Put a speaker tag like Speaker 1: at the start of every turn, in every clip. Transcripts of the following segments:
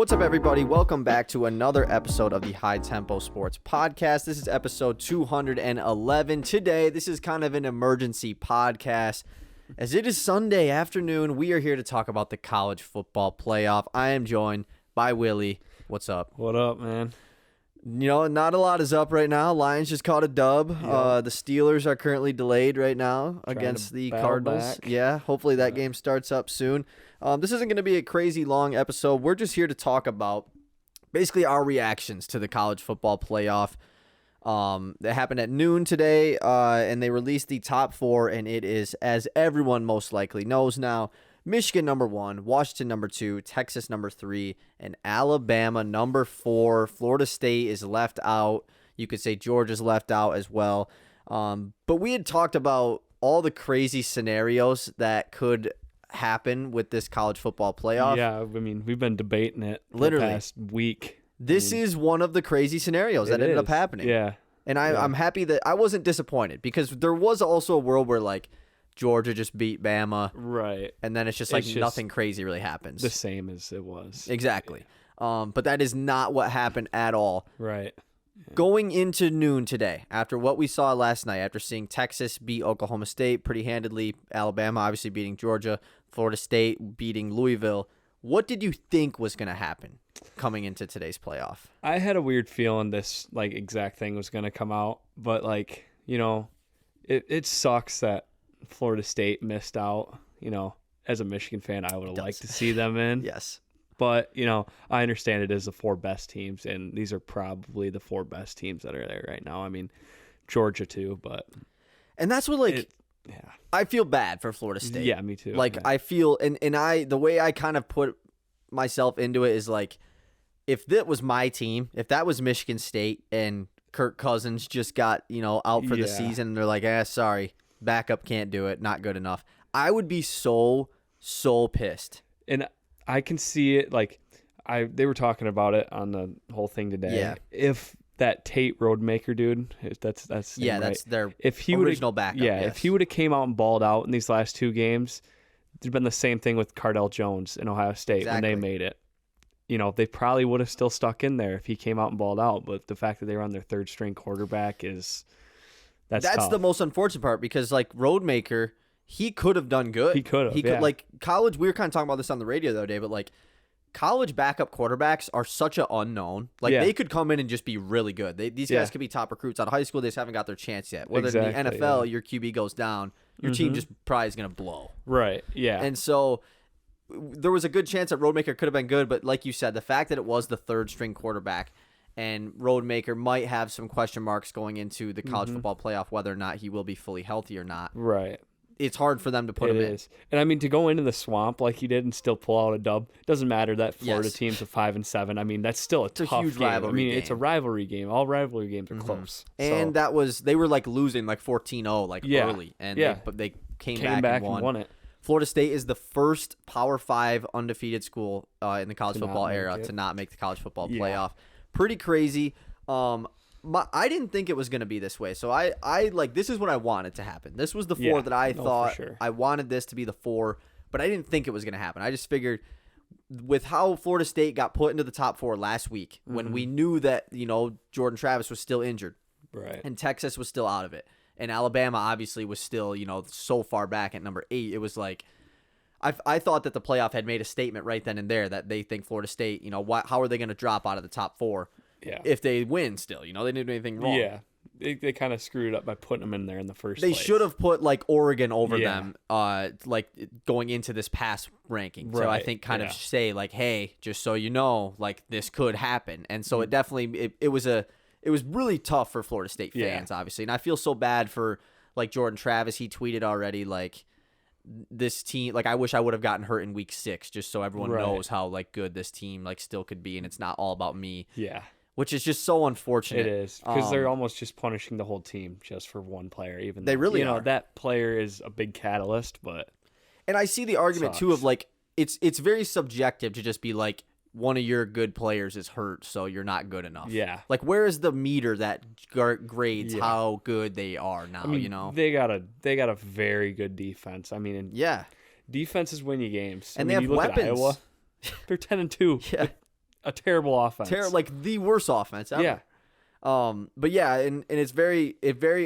Speaker 1: What's up, everybody? Welcome back to another episode of the High Tempo Sports Podcast. This is episode 211. Today, this is kind of an emergency podcast. As it is Sunday afternoon, we are here to talk about the college football playoff. I am joined by Willy. What's up?
Speaker 2: What up, man?
Speaker 1: You know, not a lot is up right now. Lions just caught a dub.
Speaker 2: Yep.
Speaker 1: The Steelers are currently delayed right now against the Cardinals.
Speaker 2: Back.
Speaker 1: Yeah, hopefully that game starts up soon. This isn't going to be a crazy long episode. We're just here to talk about basically our reactions to the college football playoff. That happened at noon today, and they released the top four, and it is, as everyone most likely knows now, Michigan number 1, Washington number 2, Texas number 3, and Alabama number 4. Florida State is left out. You could say Georgia's left out as well. But we had talked about all the crazy scenarios that could happen with this college football playoff.
Speaker 2: Yeah, I mean, we've been debating it
Speaker 1: Literally.
Speaker 2: the past week.
Speaker 1: This is one of the crazy scenarios that ended up happening.
Speaker 2: Yeah.
Speaker 1: And I'm happy that I wasn't disappointed, because there was also a world where, like, Georgia just beat Bama.
Speaker 2: Right.
Speaker 1: And then it's just like nothing crazy really happens.
Speaker 2: The same as it was.
Speaker 1: Exactly. But that is not what happened at all.
Speaker 2: Right.
Speaker 1: Going into noon today, after what we saw last night, after seeing Texas beat Oklahoma State pretty handedly, Alabama obviously beating Georgia, Florida State beating Louisville, what did you think was going to happen coming into today's playoff?
Speaker 2: I had a weird feeling this like exact thing was going to come out, but like, you know, it sucks that Florida State missed out. You know, as a Michigan fan, I would have liked to see them in.
Speaker 1: Yes.
Speaker 2: But, you know, I understand it is the 4 best teams, and these are probably the 4 best teams that are there right now. I mean, Georgia too, but...
Speaker 1: And that's what, I feel bad for Florida State.
Speaker 2: Yeah, me too.
Speaker 1: Like,
Speaker 2: yeah.
Speaker 1: I feel, and the way I kind of put myself into it is like, if that was my team, if that was Michigan State and Kirk Cousins just got, out for the season, and they're like, sorry, backup can't do it, not good enough, I would be so pissed.
Speaker 2: And I can see it, like, they were talking about it on the whole thing today.
Speaker 1: Yeah.
Speaker 2: If that Tate Roadmaker dude, that's
Speaker 1: that's
Speaker 2: right?
Speaker 1: their
Speaker 2: if he
Speaker 1: original backup.
Speaker 2: Yeah,
Speaker 1: yes.
Speaker 2: if he would have came out and balled out in these last 2 games, there'd been the same thing with Cardell Jones in Ohio State when they made it. You know, they probably would have still stuck in there if he came out and balled out. But the fact that they were on their 3rd string quarterback that's tough.
Speaker 1: The most unfortunate part, because like Roadmaker, he could have done good.
Speaker 2: He could have.
Speaker 1: Like college. We were kind of talking about this on the radio the other day, but like college backup quarterbacks are such an unknown. Like they could come in and just be really good. These guys could be top recruits out of high school. They just haven't got their chance yet. Whether in the NFL, your QB goes down, your team just probably is going to blow.
Speaker 2: Right. Yeah.
Speaker 1: And so there was a good chance that Roadmaker could have been good, but like you said, the fact that it was the 3rd string quarterback, and Roadmaker might have some question marks going into the college football playoff, whether or not he will be fully healthy or not.
Speaker 2: Right.
Speaker 1: It's hard for them to put him in.
Speaker 2: It is. And I mean, to go into the swamp like he did and still pull out a dub, doesn't matter that Florida team's a 5-7. I mean, that's still a tough
Speaker 1: huge
Speaker 2: game.
Speaker 1: rivalry game.
Speaker 2: It's a rivalry game. All rivalry games are close.
Speaker 1: And they were like losing like 14-0 early, and they came back and won
Speaker 2: it.
Speaker 1: Florida State is the first Power 5 undefeated school in the college football era to not make the college football playoff. Pretty crazy. I didn't think it was going to be this way. So I like, this is what I wanted to happen. This was the 4 that I thought I wanted this to be the 4, but I didn't think it was going to happen. I just figured with how Florida State got put into the top 4 last week, when we knew that, Jordan Travis was still injured,
Speaker 2: right,
Speaker 1: and Texas was still out of it, and Alabama obviously was still, so far back at number 8. It was like, I thought that the playoff had made a statement right then and there that they think Florida State, how are they going to drop out of the top 4?
Speaker 2: Yeah.
Speaker 1: If they win still, they didn't do anything wrong.
Speaker 2: Yeah. They kind of screwed up by putting them in there in the first
Speaker 1: place.
Speaker 2: They
Speaker 1: should have put like Oregon over them, like going into this past ranking.
Speaker 2: Right.
Speaker 1: So I think kind of say like, hey, just so you know, like this could happen. And so it definitely, it was really tough for Florida State fans, obviously. And I feel so bad for like Jordan Travis. He tweeted already like, this team, like I wish I would have gotten hurt in week 6 just so everyone knows how like good this team like still could be, and it's not all about me.
Speaker 2: Yeah.
Speaker 1: Which is just so unfortunate.
Speaker 2: It is, because they're almost just punishing the whole team just for one player. Even
Speaker 1: they
Speaker 2: though,
Speaker 1: really are.
Speaker 2: That player is a big catalyst, but
Speaker 1: and I see the argument too of like it's very subjective to just be like one of your good players is hurt, so you're not good enough.
Speaker 2: Yeah,
Speaker 1: like where is the meter that grades how good they are now?
Speaker 2: I mean, they got a very good defense. I mean,
Speaker 1: defenses
Speaker 2: win you games,
Speaker 1: and they have weapons.
Speaker 2: Iowa, they're 10-2.
Speaker 1: Yeah.
Speaker 2: a terrible offense.
Speaker 1: Like the worst offense ever.
Speaker 2: Yeah.
Speaker 1: But yeah, and it's very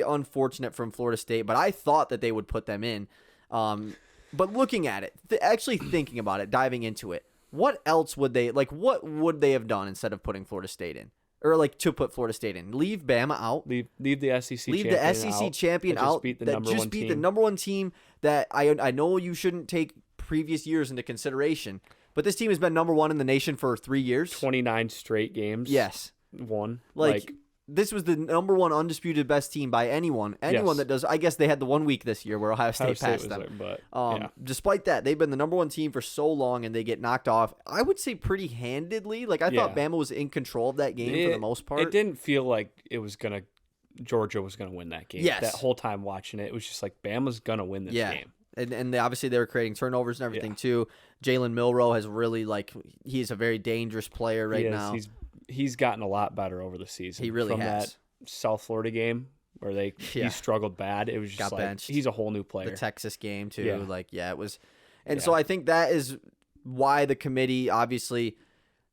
Speaker 1: unfortunate from Florida State, but I thought that they would put them in. But looking at it, actually thinking about it, diving into it, what else would they what would they have done instead of putting Florida State in? Or like to put Florida State in? Leave Bama out.
Speaker 2: Leave the SEC
Speaker 1: Leave
Speaker 2: champion
Speaker 1: the SEC champion out. Just beat the number one team that I know you shouldn't take previous years into consideration, but this team has been number one in the nation for 3 years.
Speaker 2: 29 straight games.
Speaker 1: Yes.
Speaker 2: Won.
Speaker 1: Like this was the number one undisputed best team by anyone
Speaker 2: Yes.
Speaker 1: that does. I guess they had the 1 week this year where Ohio State passed them.
Speaker 2: There, but
Speaker 1: despite that, they've been the number one team for so long, and they get knocked off, I would say pretty handedly. Like I thought Bama was in control of that game for the most part.
Speaker 2: It didn't feel like Georgia was gonna win that game.
Speaker 1: Yes.
Speaker 2: That whole time watching it, it was just like Bama's gonna win this game.
Speaker 1: And obviously they were creating turnovers and everything too. Jalen Milroe has really he's a very dangerous player right now.
Speaker 2: He's gotten a lot better over the season.
Speaker 1: He really
Speaker 2: From
Speaker 1: has.
Speaker 2: That South Florida game where he struggled bad. It was just
Speaker 1: benched.
Speaker 2: He's a whole new player.
Speaker 1: The Texas game too.
Speaker 2: Yeah.
Speaker 1: It was. And so I think that is why the committee, obviously,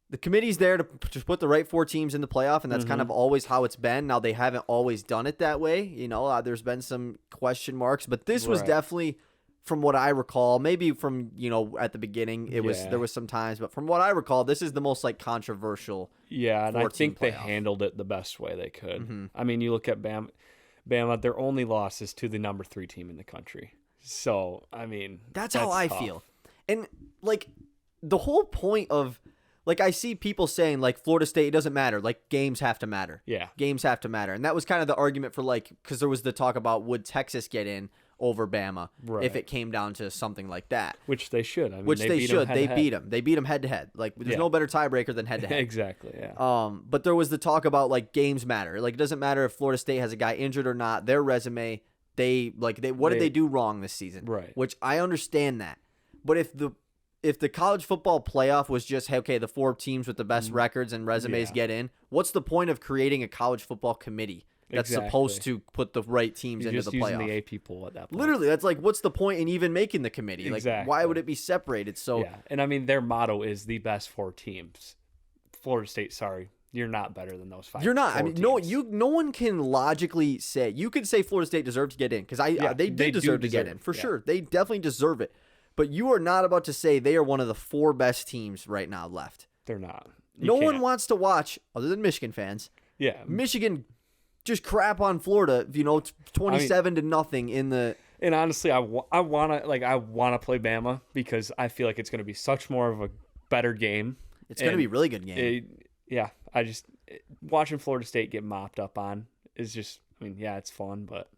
Speaker 1: the committee's there to put the right 4 teams in the playoff, and that's kind of always how it's been. Now, they haven't always done it that way. There's been some question marks, but this was definitely, from what I recall, maybe from, at the beginning, there was some times, but from what I recall, this is the most controversial.
Speaker 2: Yeah, and I think they
Speaker 1: playoff.
Speaker 2: handled it the best way they could.
Speaker 1: Mm-hmm.
Speaker 2: I mean, you look at Bama, their only loss is to the number 3 team in the country. So, I mean,
Speaker 1: that's how I feel. And the whole point of I see people saying Florida State, it doesn't matter. Games have to matter.
Speaker 2: Yeah.
Speaker 1: Games have to matter. And that was kind of the argument for because there was the talk about would Texas get in over Bama if it came down to something like that.
Speaker 2: Which they should. I mean,
Speaker 1: they should. They beat them. They beat them head to head. There's no better tiebreaker than head to head.
Speaker 2: Exactly. Yeah.
Speaker 1: But there was the talk about games matter. It doesn't matter if Florida State has a guy injured or not. Their resume, what did they do wrong this season?
Speaker 2: Right.
Speaker 1: Which I understand that. But if the college football playoff was just, hey, okay, the 4 teams with the best records and resumes get in, what's the point of creating a college football committee that's supposed to put the right teams into the playoff?
Speaker 2: Using the AP pool at that point.
Speaker 1: Literally, that's what's the point in even making the committee?
Speaker 2: Exactly.
Speaker 1: Why would it be separated? So
Speaker 2: and I mean, their motto is the best 4 teams. Florida State, sorry, you're not better than those 5.
Speaker 1: You're not. I mean, no one can logically say. You could say Florida State deserved to get in because they deserve to get in for sure. They definitely deserve it. But you are not about to say they are one of the 4 best teams right now left.
Speaker 2: They're not.
Speaker 1: No one wants to watch, other than Michigan fans.
Speaker 2: Yeah.
Speaker 1: Michigan just crap on Florida, 27 to nothing in the.
Speaker 2: And honestly, I want to play Bama because I feel like it's going to be such more of a better game.
Speaker 1: It's going to be a really good game.
Speaker 2: Watching Florida State get mopped up on is just, it's fun, but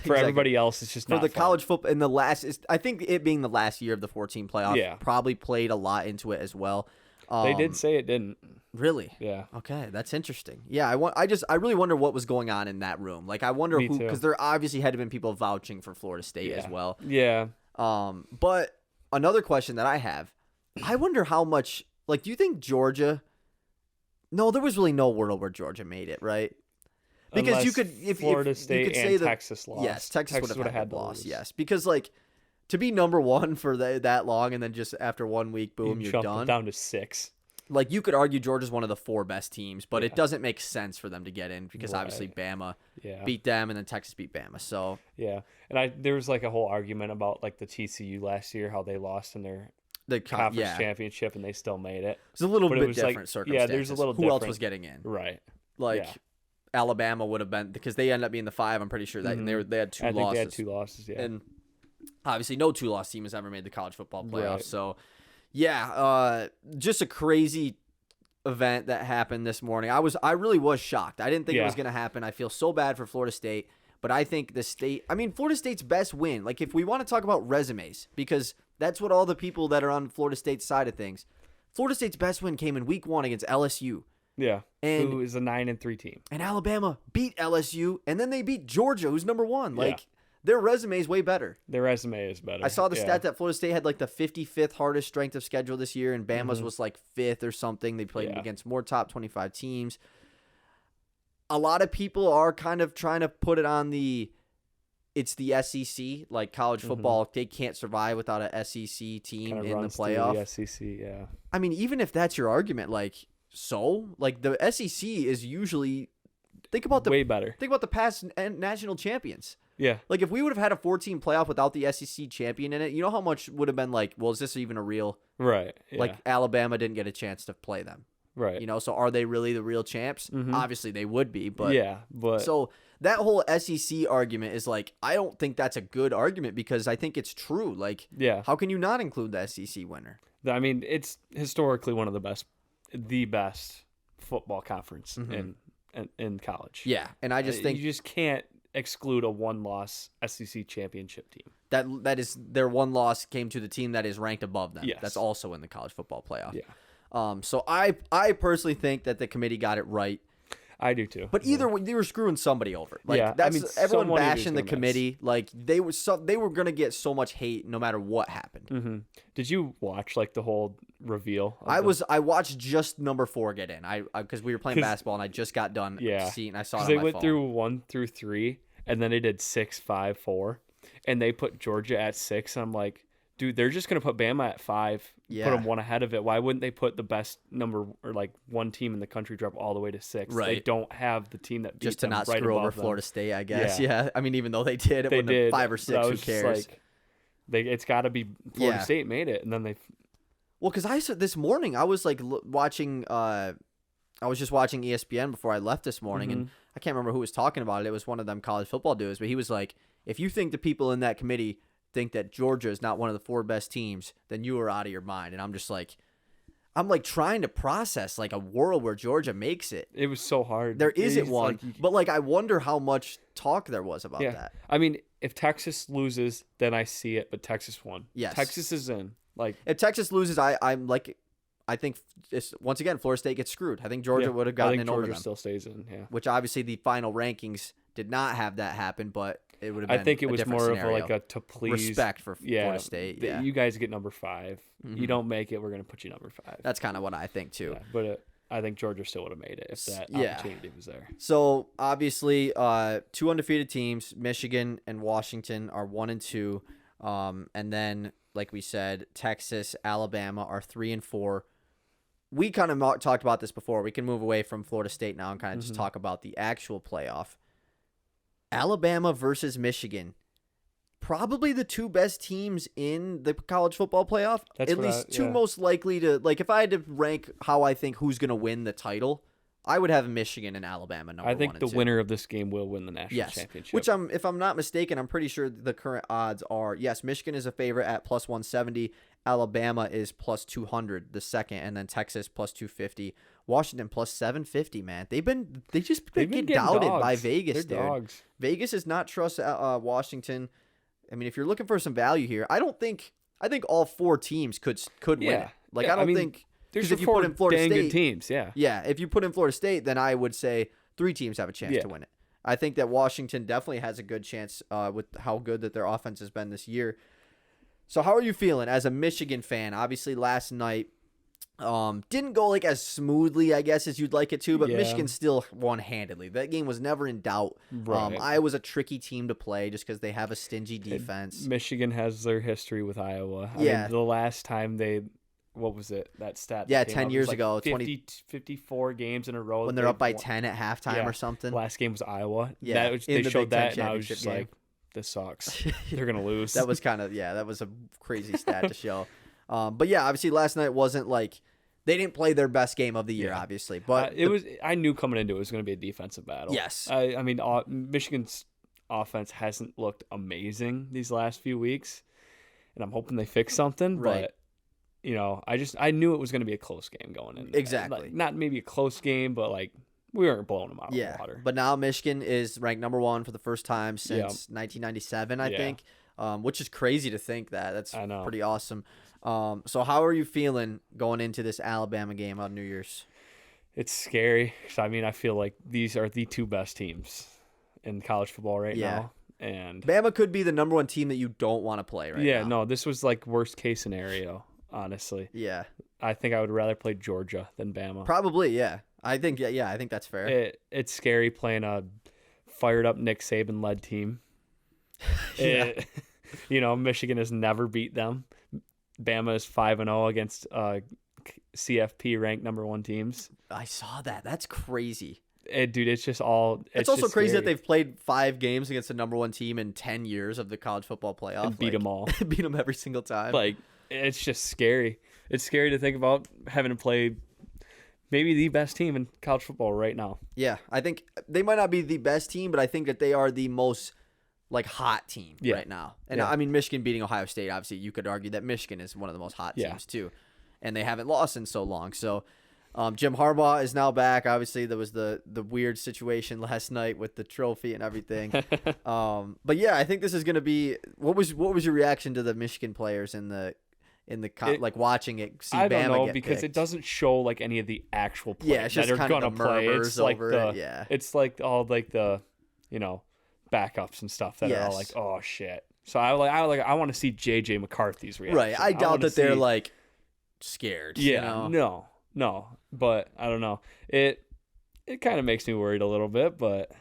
Speaker 2: for everybody else, it's just not
Speaker 1: for the
Speaker 2: fun.
Speaker 1: college football in the last. I think it being the last year of the 14 playoff probably played a lot into it as well.
Speaker 2: They did say it didn't.
Speaker 1: Really?
Speaker 2: Yeah.
Speaker 1: Okay, that's interesting. Yeah, I really wonder what was going on in that room. I wonder who, because there obviously had to been people vouching for Florida State as well.
Speaker 2: Yeah.
Speaker 1: But another question that I have, I wonder how much. Do you think Georgia? No, there was really no world where Georgia made it, right? Because
Speaker 2: Unless
Speaker 1: you could, if
Speaker 2: Florida State
Speaker 1: you could say
Speaker 2: and
Speaker 1: that,
Speaker 2: Texas lost.
Speaker 1: Yes, Texas would have had the loss.
Speaker 2: lose.
Speaker 1: Yes, because to be number 1 for that long, and then just after 1 week, boom, you're done.
Speaker 2: Down to 6.
Speaker 1: You could argue Georgia's one of the 4 best teams, but it doesn't make sense for them to get in because obviously Bama beat them, and then Texas beat Bama. So
Speaker 2: and there was a whole argument about the TCU last year, how they lost in their conference championship and they still made it.
Speaker 1: It's a little bit different circumstances.
Speaker 2: Yeah, there's a little
Speaker 1: Who
Speaker 2: different.
Speaker 1: else was getting in?
Speaker 2: Right.
Speaker 1: Alabama would have been, because they ended up being the 5. I'm pretty sure that and they had 2 losses.
Speaker 2: I think they had 2 losses. Yeah.
Speaker 1: And obviously, no 2-loss team has ever made the college football playoffs.
Speaker 2: Right.
Speaker 1: So, just a crazy event that happened this morning. I really was shocked. I didn't think it was going to happen. I feel so bad for Florida State, but I think Florida State's best win. If we want to talk about resumes, because that's what all the people that are on Florida State's side of things. Florida State's best win came in week 1 against LSU.
Speaker 2: Yeah,
Speaker 1: and
Speaker 2: who is a 9-3 team.
Speaker 1: And Alabama beat LSU, and then they beat Georgia, who's number 1. Their resume is way better.
Speaker 2: Their resume is better.
Speaker 1: I saw the stat that Florida State had the 55th hardest strength of schedule this year, and Bama's was 5th or something. They played against more top 25 teams. A lot of people are kind of trying to put it on the it's the SEC, like college football, they can't survive without a SEC team in the playoff.
Speaker 2: The SEC, yeah.
Speaker 1: I mean, even if that's your argument, like the SEC is usually
Speaker 2: way better.
Speaker 1: Think about the past national champions.
Speaker 2: Yeah.
Speaker 1: Like if we would have had a 14 playoff without the SEC champion in it, you know how much would have been like, well, is this even a real?
Speaker 2: Right. Yeah.
Speaker 1: Like Alabama didn't get a chance to play them.
Speaker 2: Right.
Speaker 1: You know, so are they really the real champs? Obviously they would be, but so that whole SEC argument is like, I don't think that's a good argument because I think it's true. Like, how can you not include the SEC winner?
Speaker 2: I mean, it's historically one of the best football conference in college.
Speaker 1: Yeah, and I just think
Speaker 2: you just can't exclude a one-loss SEC championship team.
Speaker 1: That is their one loss came to the team that is ranked above them.
Speaker 2: Yes.
Speaker 1: That's also in the college football playoff.
Speaker 2: Yeah.
Speaker 1: So I personally think that the committee got it right.
Speaker 2: I do too.
Speaker 1: But either way, they were screwing somebody over. Like that's everyone bashing the committee. Like they were gonna get so much hate no matter what happened.
Speaker 2: Did you watch like the whole reveal?
Speaker 1: I watched just number 4 get in. Because we were playing basketball and I just got done seeing. I saw it on my phone.
Speaker 2: They went through 1 through 3 and then they did 6, 5, 4, and they put Georgia at 6. I'm like, dude, they're just gonna put Bama at 5. Put them 1 ahead of it. Why wouldn't they put the best number or like 1 team in the country drop all the way to 6?
Speaker 1: Right.
Speaker 2: They don't have the team that beats
Speaker 1: just to
Speaker 2: them
Speaker 1: not
Speaker 2: right
Speaker 1: screw over
Speaker 2: above them.
Speaker 1: Florida State, I guess. Yeah. I mean, even though they did, it wouldn't have 5 or 6. Who cares?
Speaker 2: It's got to be Florida State made it, and then they.
Speaker 1: Well, because I said this morning, I was like watching. I was just watching ESPN before I left this morning, and I can't remember who was talking about it. It was one of them college football dudes, but he was like, "If you think the people in that committee think that Georgia is not one of the 4 best teams, then you are out of your mind." And I'm just like, trying to process like a world where Georgia makes it.
Speaker 2: It was so hard.
Speaker 1: There isn't one, but like I wonder how much talk there was about that.
Speaker 2: I mean, if Texas loses, then I see it, but Texas won.
Speaker 1: Yes,
Speaker 2: Texas is in. Like
Speaker 1: if Texas loses, I think once again Florida State gets screwed. I think Georgia would have gotten in over them.
Speaker 2: Georgia still stays in. Yeah,
Speaker 1: which obviously the final rankings did not have that happen, but it would have been.
Speaker 2: I think it
Speaker 1: a
Speaker 2: was
Speaker 1: different
Speaker 2: more
Speaker 1: scenario.
Speaker 2: of like a to please
Speaker 1: respect for Florida State. Yeah,
Speaker 2: you guys get number 5. You don't make it, we're gonna put you number 5.
Speaker 1: That's kind of what I think too.
Speaker 2: Yeah, but I think Georgia still would have made it if that opportunity was there.
Speaker 1: So obviously, 2 undefeated teams, Michigan and Washington, are 1 and 2, and then like we said, Texas, Alabama are 3 and 4. We kind of talked about this before. We can move away from Florida State now and kind of just talk about the actual playoff. Alabama versus Michigan. Probably the 2 best teams in the college football playoff. At least 2 most likely to, like, if I had to rank how I think who's going to win the title, I would have Michigan and Alabama number 1
Speaker 2: I think
Speaker 1: and
Speaker 2: the
Speaker 1: 2.
Speaker 2: winner of this game will win the national championship.
Speaker 1: Which if I'm not mistaken, I'm pretty sure the current odds are, yes, Michigan is a favorite at plus 170. Alabama is plus 200, the second, and then Texas plus 250. Washington plus 750, man. They've just been getting doubted
Speaker 2: dogs.
Speaker 1: by Vegas,
Speaker 2: They're
Speaker 1: dude.
Speaker 2: Dogs.
Speaker 1: Vegas does not trust Washington. I mean, if you're looking for some value here, I think all 4 teams could win it. Like I don't think
Speaker 2: there's
Speaker 1: if you put in Florida State,
Speaker 2: good teams,
Speaker 1: yeah. If you put in Florida State, then I would say 3 teams have a chance to win it. I think that Washington definitely has a good chance with how good that their offense has been this year. So how are you feeling as a Michigan fan? Obviously, last night didn't go like as smoothly, I guess, as you'd like it to, but Michigan still won handedly. That game was never in doubt.
Speaker 2: Right.
Speaker 1: Iowa's a tricky team to play just because they have a stingy defense.
Speaker 2: Michigan has their history with Iowa. I mean, the last time what was it? That stat?
Speaker 1: Yeah, 10 years ago.
Speaker 2: 54 games in a row.
Speaker 1: When they're up by 10 at halftime or something.
Speaker 2: Last game was Iowa.
Speaker 1: Yeah,
Speaker 2: they showed that, and I was just like, this sucks. They're going to lose.
Speaker 1: That was that was a crazy stat to show. But yeah, obviously last night wasn't like, they didn't play their best game of the year, obviously. But
Speaker 2: I knew coming into it was going to be a defensive battle.
Speaker 1: Yes.
Speaker 2: I mean, Michigan's offense hasn't looked amazing these last few weeks, and I'm hoping they fix something.
Speaker 1: Right.
Speaker 2: But, I knew it was going to be a close game going in.
Speaker 1: Exactly.
Speaker 2: Like, not maybe a close game, but like we weren't blowing them out of the water.
Speaker 1: But now Michigan is ranked number 1 for the first time since 1997, I think, which is crazy to think that. That's pretty awesome. So how are you feeling going into this Alabama game on New Year's?
Speaker 2: It's scary. I mean, I feel like these are the 2 best teams in college football right now. And
Speaker 1: Bama could be the number 1 team that you don't want to play right now.
Speaker 2: Yeah, no, this was like worst case scenario, honestly.
Speaker 1: Yeah.
Speaker 2: I think I would rather play Georgia than Bama.
Speaker 1: Probably, yeah. I think that's fair.
Speaker 2: It's scary playing a fired up Nick Saban led team. Michigan has never beat them. Bama is 5-0 against CFP ranked number 1 teams.
Speaker 1: I saw that. That's crazy.
Speaker 2: Dude, it's just all.
Speaker 1: It's also crazy that they've played 5 games against the number 1 team in 10 years of the college football playoff.
Speaker 2: And beat them all.
Speaker 1: Beat them every single time.
Speaker 2: Like, it's just scary. It's scary to think about having to play maybe the best team in college football right now.
Speaker 1: Yeah, I think they might not be the best team, but I think that they are the most hot team right now. And I mean, Michigan beating Ohio State, obviously you could argue that Michigan is one of the most hot teams too. And they haven't lost in so long. So Jim Harbaugh is now back. Obviously there was the weird situation last night with the trophy and everything. But yeah, I think this is going to be, what was your reaction to the Michigan players in the watching it, see
Speaker 2: I don't
Speaker 1: Bama
Speaker 2: know,
Speaker 1: get
Speaker 2: because
Speaker 1: picked.
Speaker 2: it doesn't show any of the actual players
Speaker 1: just
Speaker 2: that are
Speaker 1: kind
Speaker 2: gonna
Speaker 1: of the
Speaker 2: play.
Speaker 1: murmurs
Speaker 2: It's like
Speaker 1: over
Speaker 2: the
Speaker 1: it.
Speaker 2: it's like all the backups and stuff that are all like, oh shit. So I want to see JJ McCarthy's reaction.
Speaker 1: Right. I doubt that they're scared.
Speaker 2: Yeah. No. But I don't know. It kind of makes me worried a little bit, but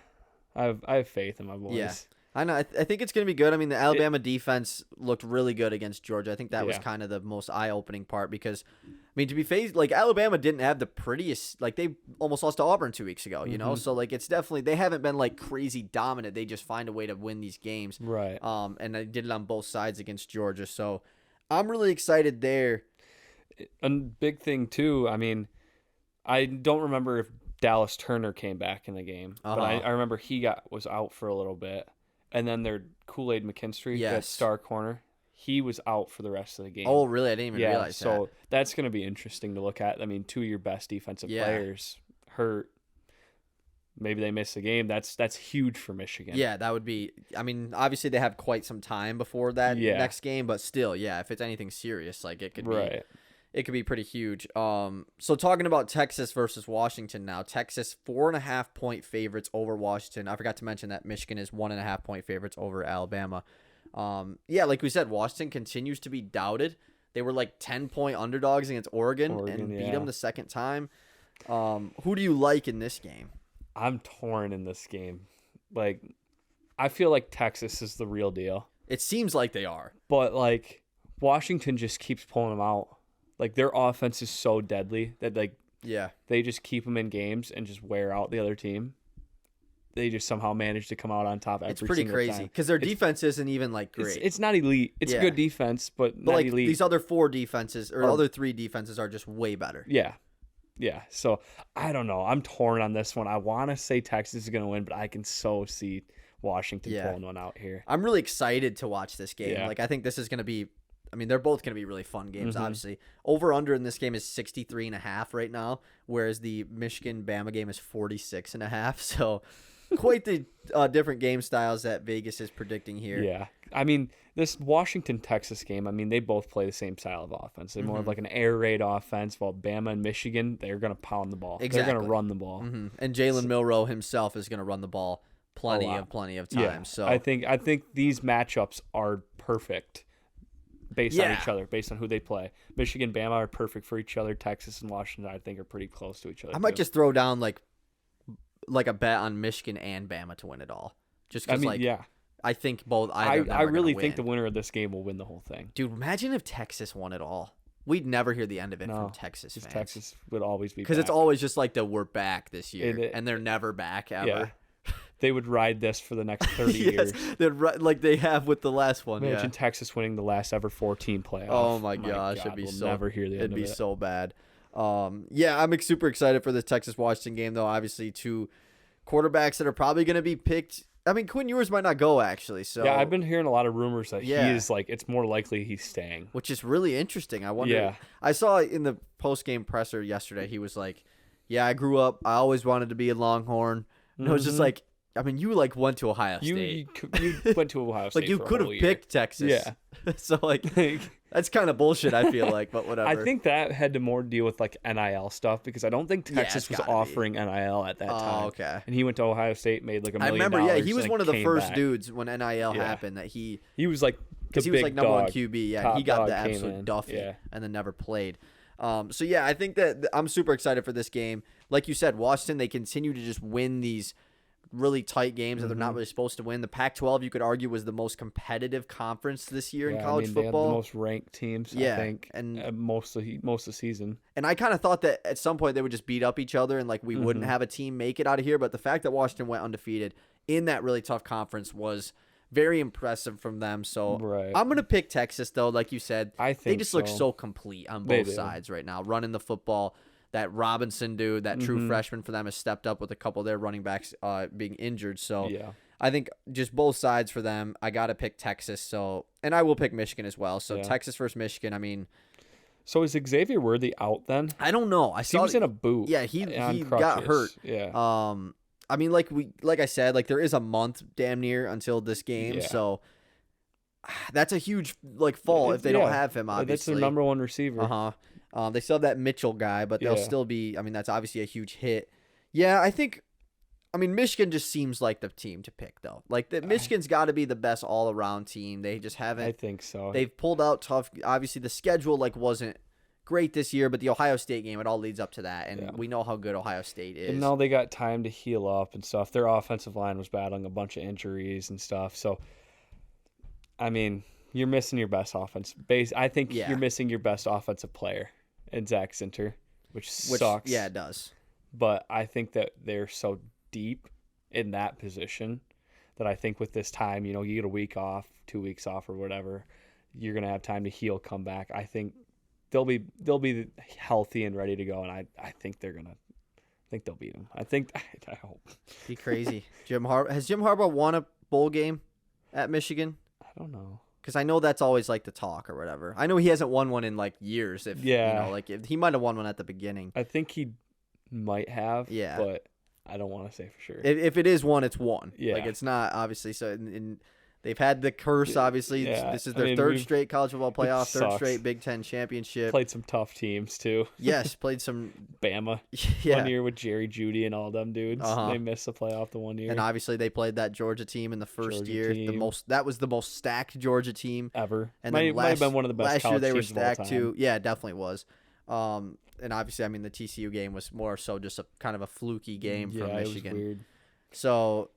Speaker 2: I have faith in my boys.
Speaker 1: Yeah. I know. I think it's going to be good. I mean, the Alabama defense looked really good against Georgia. I think that was kind of the most eye-opening part because, I mean, to be faced, Alabama didn't have the prettiest, they almost lost to Auburn 2 weeks ago, you know? So, it's definitely, they haven't been, crazy dominant. They just find a way to win these games.
Speaker 2: Right.
Speaker 1: And they did it on both sides against Georgia. So, I'm really excited there.
Speaker 2: A big thing, too, I mean, I don't remember if Dallas Turner came back in the game, but I remember he was out for a little bit. And then their Kool-Aid McKinstry, that star corner, he was out for the rest of the game.
Speaker 1: Oh, really? I didn't even realize that.
Speaker 2: So that's going to be interesting to look at. I mean, 2 of your best defensive players hurt. Maybe they miss a game. That's huge for Michigan.
Speaker 1: Yeah, that would be. I mean, obviously they have quite some time before that next game, but still, if it's anything serious, it could be. It could be pretty huge. So talking about Texas versus Washington now. Texas 4.5-point favorites over Washington. I forgot to mention that Michigan is 1.5-point favorites over Alabama. Like we said, Washington continues to be doubted. They were 10-point underdogs against Oregon and beat them the second time. Who do you like in this game?
Speaker 2: I'm torn in this game. I feel like Texas is the real deal.
Speaker 1: It seems like they are.
Speaker 2: But Washington just keeps pulling them out. Their offense is so deadly that they just keep them in games and just wear out the other team. They just somehow manage to come out on top every single time.
Speaker 1: It's pretty crazy because their defense isn't even great.
Speaker 2: It's not elite. It's good defense, but not elite.
Speaker 1: These other 4 defenses or other 3 defenses are just way better.
Speaker 2: Yeah. So I don't know. I'm torn on this one. I want to say Texas is going to win, but I can so see Washington pulling one out here.
Speaker 1: I'm really excited to watch this game. Yeah. I think this is going to be. I mean, they're both going to be really fun games, obviously. Over-under in this game is 63.5 right now, whereas the Michigan-Bama game is 46.5. So, quite the different game styles that Vegas is predicting here.
Speaker 2: Yeah. I mean, this Washington-Texas game, they both play the same style of offense. They're more of an air raid offense, while Bama and Michigan, they're going to pound the ball. Exactly. They're going to run the ball.
Speaker 1: And Jalen Milroe himself is going to run the ball plenty of time.
Speaker 2: Yeah.
Speaker 1: So
Speaker 2: I think these matchups are perfect. Based on each other, based on who they play. Michigan, Bama are perfect for each other. Texas and Washington, I think, are pretty close to each other.
Speaker 1: I might just throw down a bet on Michigan and Bama to win it all. Just because, I think both. I
Speaker 2: really think the winner of this game will win the whole thing.
Speaker 1: Dude, imagine if Texas won it all. We'd never hear the end of it from Texas fans.
Speaker 2: Texas would always be
Speaker 1: because it's always just we're back this year, and they're never back ever.
Speaker 2: Yeah. They would ride this for the next 30 years.
Speaker 1: They'd like they have with the last one.
Speaker 2: Imagine Texas winning the last ever 14 playoff.
Speaker 1: Oh my gosh, it'd be
Speaker 2: we'll never hear the end of it.
Speaker 1: It'd be so bad. I'm super excited for this Texas-Washington game, though. Obviously, 2 quarterbacks that are probably going to be picked. I mean, Quinn Ewers might not go, actually. So
Speaker 2: yeah, I've been hearing a lot of rumors that he is it's more likely he's staying.
Speaker 1: Which is really interesting. I wonder. Yeah. I saw in the post-game presser yesterday, he was like, I grew up. I always wanted to be a Longhorn. And I was just I mean, you went to Ohio State.
Speaker 2: You went to Ohio State.
Speaker 1: You could have picked Texas.
Speaker 2: Yeah.
Speaker 1: So that's kind of bullshit. I feel but whatever.
Speaker 2: I think that had to more deal with NIL stuff because I don't think Texas was offering NIL at that time.
Speaker 1: Oh, okay.
Speaker 2: And he went to Ohio State, made $1 million.
Speaker 1: I remember. He was one of the first dudes when NIL happened that he
Speaker 2: was because
Speaker 1: he was number 1 QB. Yeah, he got the absolute Duffy and then never played. So I think that I'm super excited for this game. Like you said, Washington, they continue to just win these really tight games that they're not really supposed to win. The Pac-12, you could argue, was the most competitive conference this year in college
Speaker 2: football.
Speaker 1: They
Speaker 2: had the most ranked teams, I think, and most of the season.
Speaker 1: And I kind of thought that at some point they would just beat up each other and like we wouldn't have a team make it out of here. But the fact that Washington went undefeated in that really tough conference was very impressive from them. So I'm going to pick Texas, though. Like you said,
Speaker 2: I think
Speaker 1: they just look so complete on both sides right now, running the football. That Robinson dude, that true freshman for them, has stepped up with a couple of their running backs being injured. So I think just both sides for them. I got to pick Texas. So, and I will pick Michigan as well. So Texas versus Michigan. I mean,
Speaker 2: so is Xavier Worthy out then?
Speaker 1: I don't know. I saw
Speaker 2: he was in a boot.
Speaker 1: Yeah, he got hurt.
Speaker 2: Yeah.
Speaker 1: I mean, like I said, like there is a month damn near until this game. So that's a huge fall if they don't have him. Obviously,
Speaker 2: that's their number one receiver.
Speaker 1: They still have that Mitchell guy, but they'll still be. I mean, that's obviously a huge hit. Yeah, I think. I mean, Michigan just seems like the team to pick, though. Like Michigan's got to be the best all-around team. They just haven't.
Speaker 2: I think so.
Speaker 1: They've pulled out tough. Obviously, the schedule wasn't great this year, but the Ohio State game, it all leads up to that, and we know how good Ohio State is.
Speaker 2: And now they got time to heal up and stuff. Their offensive line was battling a bunch of injuries and stuff. So, I mean, you're missing your best offense. I think you're missing your best offensive player in Zach Zinter, which sucks.
Speaker 1: Yeah, it does.
Speaker 2: But I think that they're so deep in that position that I think with this time, you get a week off, 2 weeks off or whatever, you're going to have time to heal, come back. I think they'll be healthy and ready to go, and I think they'll beat them. I hope.
Speaker 1: Be crazy. Has Jim Harbaugh won a bowl game at Michigan?
Speaker 2: I don't know.
Speaker 1: Because I know that's always like the talk or whatever. I know he hasn't won one in like years. If he might have won one at the beginning.
Speaker 2: I think he might have. Yeah. But I don't want to say for sure.
Speaker 1: If it is one, it's one.
Speaker 2: Yeah.
Speaker 1: Like it's not obviously. So they've had the curse. Obviously, this is their third straight college football playoff, third straight Big Ten championship.
Speaker 2: Played some tough teams too.
Speaker 1: Yes, played some
Speaker 2: Bama. 1 year with Jerry Jeudy and all them dudes. They missed the playoff the 1 year.
Speaker 1: And obviously they played that Georgia team in the first year. That was the most stacked Georgia team
Speaker 2: ever.
Speaker 1: And
Speaker 2: might have been one of the best.
Speaker 1: Last year they were
Speaker 2: stacked
Speaker 1: too. Yeah, it definitely was. And obviously, I mean, the TCU game was more so just a kind of a fluky game from Michigan.
Speaker 2: It was weird.
Speaker 1: So,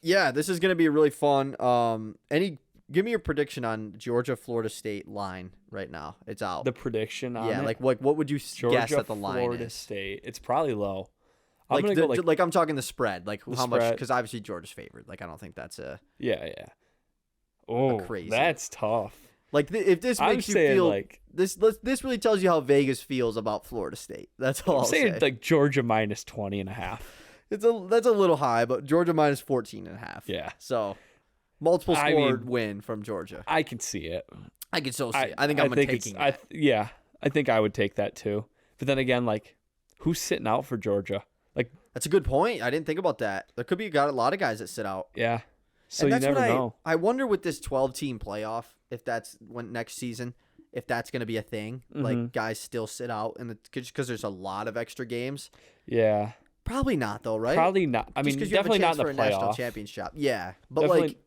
Speaker 1: yeah, this is going to be really fun. Give me your prediction on Georgia-Florida State line right now. It's out.
Speaker 2: The prediction on it?
Speaker 1: Like what would you guess that the line
Speaker 2: Florida
Speaker 1: is?
Speaker 2: State. It's probably low. I'm
Speaker 1: like,
Speaker 2: gonna go
Speaker 1: I'm talking the spread. Like how much? Because obviously Georgia's favored. Like I don't think that's a crazy.
Speaker 2: That's tough.
Speaker 1: Like if this makes you feel like this really tells you how Vegas feels about Florida State. That's all.
Speaker 2: I'm saying like Georgia minus 20.5.
Speaker 1: That's a little high, but Georgia minus 14.5.
Speaker 2: Yeah.
Speaker 1: So multiple score win from Georgia.
Speaker 2: I can see it.
Speaker 1: I can still see it. I think I'm taking it.
Speaker 2: I think I would take that too. But then again, like who's sitting out for Georgia? Like
Speaker 1: that's a good point. I didn't think about that. There could be a lot of guys that sit out.
Speaker 2: Yeah. So you never know.
Speaker 1: I wonder with this 12-team playoff, if that's next season, if that's going to be a thing. Like guys still sit out because there's a lot of extra games.
Speaker 2: Yeah.
Speaker 1: Probably not though, right?
Speaker 2: Probably not. I mean, definitely not in the playoff.
Speaker 1: National championship. Yeah, but like,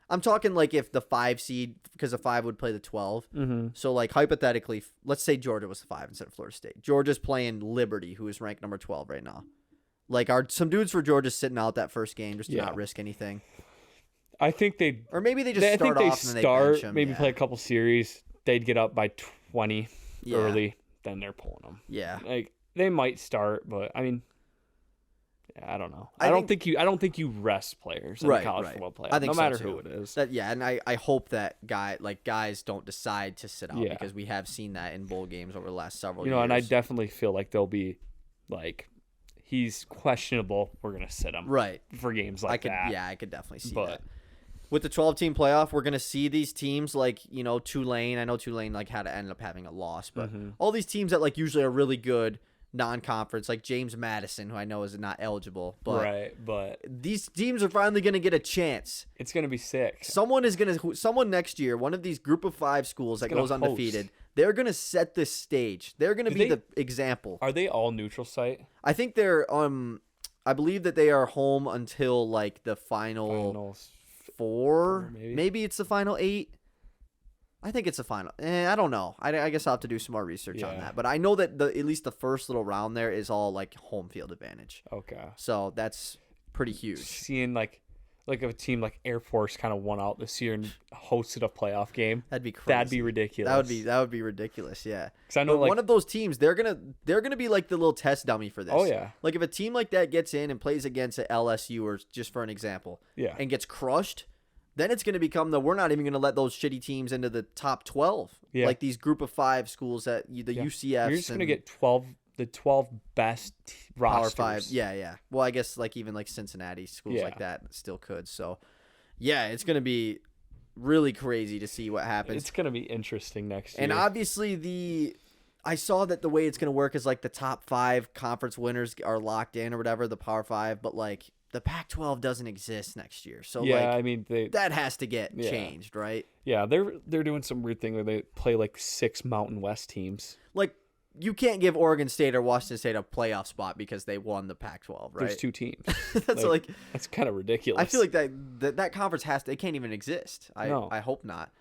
Speaker 1: I'm talking like if the 5 seed, because the 5 would play the 12. So like hypothetically, let's say Georgia was the 5 instead of Florida State. Georgia's playing Liberty, who is ranked number 12 right now. Like, are some dudes for Georgia sitting out that first game just to not risk anything?
Speaker 2: I think they,
Speaker 1: or maybe they just start off and then they bench them.
Speaker 2: Maybe play a couple series. They'd get up by 20 early, then they're pulling them.
Speaker 1: Yeah,
Speaker 2: like they might start, but I mean, I don't know. I don't think you rest players in the college football playoff.
Speaker 1: I think
Speaker 2: no matter
Speaker 1: so too.
Speaker 2: who it is.
Speaker 1: And I hope that guys don't decide to sit out because we have seen that in bowl games over the last several years.
Speaker 2: And I definitely feel like they'll be like, he's questionable. We're gonna sit him for games like that.
Speaker 1: Yeah, I could definitely see that. With the 12-team playoff, we're going to see these teams like, Tulane. I know Tulane had to end up having a loss, but all these teams that usually are really good non-conference, like James Madison, who I know is not eligible. But these teams are finally going to get a chance.
Speaker 2: It's going to be sick.
Speaker 1: Someone next year, one of these group of 5 schools that goes undefeated, they're going to set this stage. They're going to be the example.
Speaker 2: Are they all neutral site?
Speaker 1: I think they're, I believe that they are home until the finals. 4, maybe it's the final 8. I think it's the final. I don't know. I guess I'll have to do some more research on that. But I know that at least the first little round there is all home field advantage.
Speaker 2: Okay.
Speaker 1: So that's pretty huge.
Speaker 2: Seeing like a team like Air Force kind of won out this year and hosted a playoff game.
Speaker 1: That'd be crazy.
Speaker 2: That'd be ridiculous.
Speaker 1: That would be ridiculous. Yeah.
Speaker 2: Because I know
Speaker 1: one of those teams, they're gonna be like the little test dummy for this.
Speaker 2: Oh yeah.
Speaker 1: Like if a team like that gets in and plays against a LSU, or just for an example,
Speaker 2: yeah,
Speaker 1: and gets crushed, then it's gonna become we're not even gonna let those shitty teams into the top 12.
Speaker 2: Yeah.
Speaker 1: Like these group of 5 schools at the UCFs.
Speaker 2: You're just gonna get the 12 best rosters.
Speaker 1: Power 5. Yeah. Well, I guess like even like Cincinnati schools like that still could. So, yeah, it's going to be really crazy to see what happens.
Speaker 2: It's going to be interesting next year.
Speaker 1: And obviously I saw that the way it's going to work is like the top 5 conference winners are locked in or whatever, the Power 5, but like the Pac-12 doesn't exist next year. So
Speaker 2: I mean
Speaker 1: that has to get changed, right?
Speaker 2: Yeah, they're doing some weird thing where they play like 6 Mountain West teams.
Speaker 1: Like you can't give Oregon State or Washington State a playoff spot because they won the Pac-12, right?
Speaker 2: There's 2 teams. That's kind of ridiculous.
Speaker 1: I feel like that conference they can't even exist. I hope not.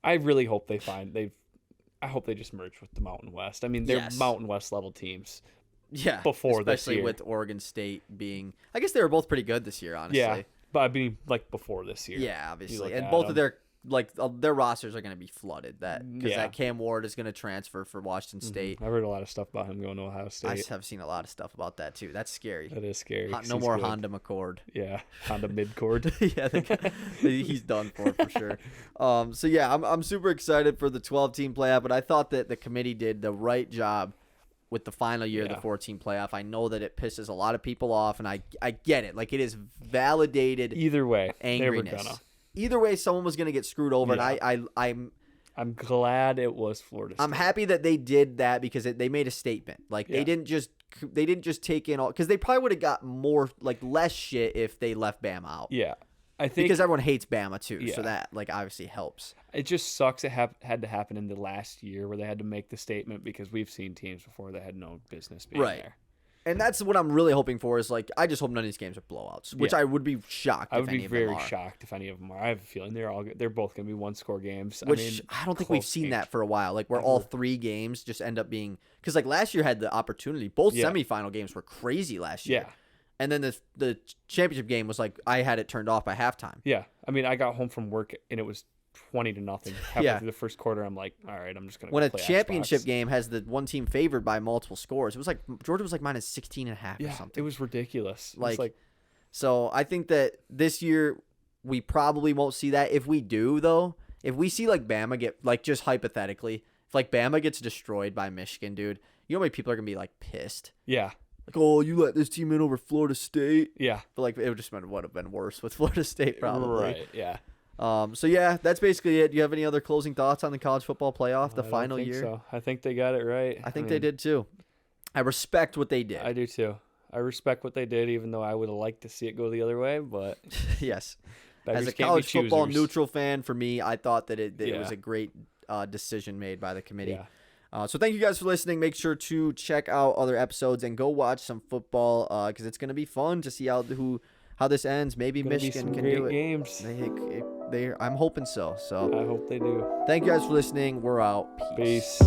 Speaker 2: I really hope I hope they just merge with the Mountain West. I mean, they're Mountain West level teams.
Speaker 1: Yeah,
Speaker 2: before this
Speaker 1: especially
Speaker 2: year.
Speaker 1: with Oregon State being, I guess they were both pretty good this year, honestly.
Speaker 2: Yeah, but I mean, like before this year.
Speaker 1: Yeah, obviously, and both of their rosters are going to be flooded. Because that Cam Ward is going to transfer for Washington State.
Speaker 2: I've heard a lot of stuff about him going to Ohio State.
Speaker 1: I have seen a lot of stuff about that too. That's scary.
Speaker 2: That is scary.
Speaker 1: No more Honda McCord.
Speaker 2: Yeah, Honda midcord.
Speaker 1: Yeah, he's done for sure. So yeah, I'm super excited for the 12-team playoff, but I thought that the committee did the right job with the final year of the 14 playoff. I know that it pisses a lot of people off, and I get it. Like, it is validated.
Speaker 2: Either way,
Speaker 1: angriness. Either way, someone was going to get screwed over, and
Speaker 2: I'm glad it was Florida State.
Speaker 1: I'm happy that they did that because they made a statement. Like, they didn't just take in all, because they probably would have got less shit if they left Bama out.
Speaker 2: Yeah. I think
Speaker 1: because everyone hates Bama too, so that obviously helps.
Speaker 2: It just sucks it had to happen in the last year where they had to make the statement, because we've seen teams before that had no business being there.
Speaker 1: And that's what I'm really hoping for is, like, I just hope none of these games are blowouts, which I would be shocked if any of them are.
Speaker 2: I would be very shocked if any of them are. I have a feeling they're both going to be one-score games.
Speaker 1: Which I don't think we've seen that for a while, like where all 3 games just end up being – because, like, last year had the opportunity. Both semifinal games were crazy last year. Yeah. And then the championship game was like, I had it turned off by halftime.
Speaker 2: Yeah. I mean, I got home from work and it was 20-0. Halfway through the first quarter, I'm like, all right, I'm just going to
Speaker 1: When a championship game has the one team favored by multiple scores, it was like Georgia was like minus 16.5 or something.
Speaker 2: It was ridiculous.
Speaker 1: So I think that this year we probably won't see that. If we do, though, if we see like Bama get, like, just hypothetically, if like Bama gets destroyed by Michigan, dude, you know how many people are going to be like pissed?
Speaker 2: Yeah.
Speaker 1: Like, oh, you let this team in over Florida State?
Speaker 2: Yeah.
Speaker 1: But, like, it would have been worse with Florida State, probably.
Speaker 2: Right, yeah.
Speaker 1: So, yeah, that's basically it. Do you have any other closing thoughts on the college football playoff, the final year?
Speaker 2: So. I think they got it right.
Speaker 1: I think they did, too. I respect what they did.
Speaker 2: I do, too. I respect what they did, even though I would have liked to see it go the other way, but...
Speaker 1: Yes. As a college football neutral fan, for me, I thought that it was a great decision made by the committee. Yeah. So thank you guys for listening. Make sure to check out other episodes and go watch some football because it's going to be fun to see how this ends. Maybe Michigan can do it.
Speaker 2: Games.
Speaker 1: I'm hoping so. So
Speaker 2: I hope they do.
Speaker 1: Thank you guys for listening. We're out.
Speaker 2: Peace.